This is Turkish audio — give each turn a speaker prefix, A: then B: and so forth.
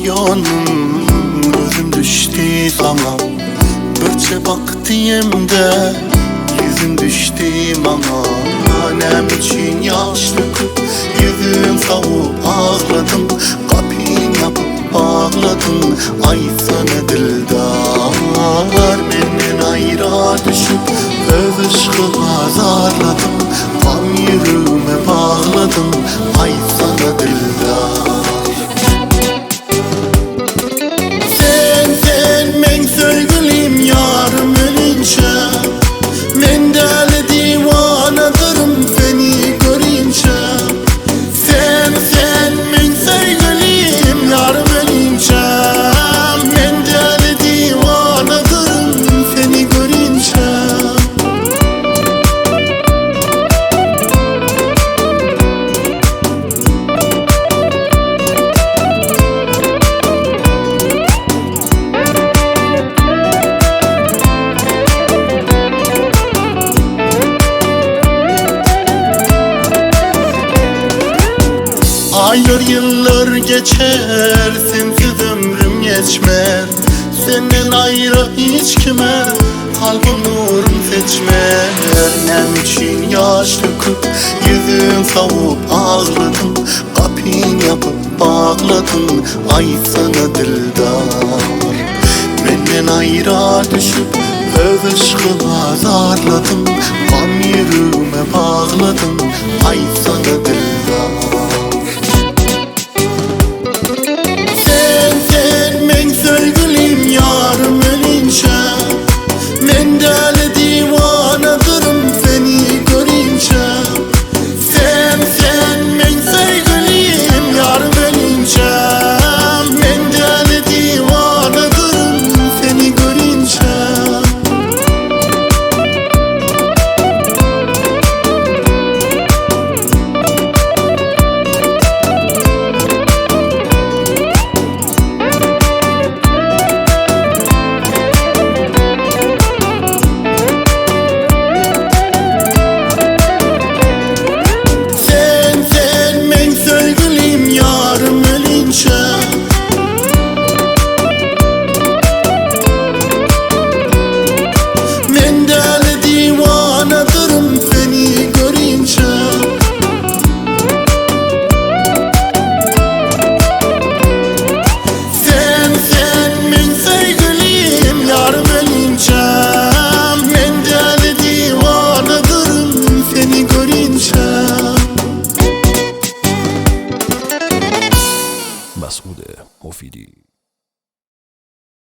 A: yanım, gözüm düştü sana. Birçe baktığımda yüzüm düştü bana. Annem için yaş döküp yüzüm savup ağladım. Kapıyı yapıp bağladım, ay sana dildar. Benden ayrı düşüp öz ışkı azarladım. Gam yüreğime bağladım, ay sana dildar. Sen men sevgilim yarım ölünce. Men deli divanadırım seni görünce. Sen men sevgilim yarım ölünce. Men deli divanadırım seni görünce. Aylar yıllar geçer, sensiz ömrüm geçmer. Senden ayrı hiç kime kalbim nurum seçmer. Nem için yaş döküp yüzüm savup ağladım. Kapıyı yapıp bağladım, ay sana dildar. Benden ayrı düşüp öz ışkı azarladım. Gam yüreğime bağladım, ay sana dildar.